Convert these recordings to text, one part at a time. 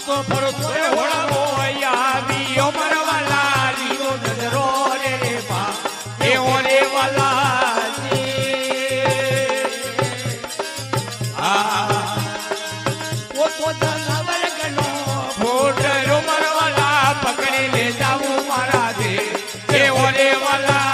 તો ફરો હોળાવો આવી મરવાલા લીલો નજરો રે બા એ ઓરે વાલા તો જનાવર ગનો ફોટ મરવાલા પકડી લે જાવું મારા દે એ ઓરે વાલા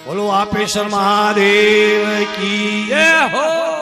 बोलो आपेश्वर महादेव की जय हो।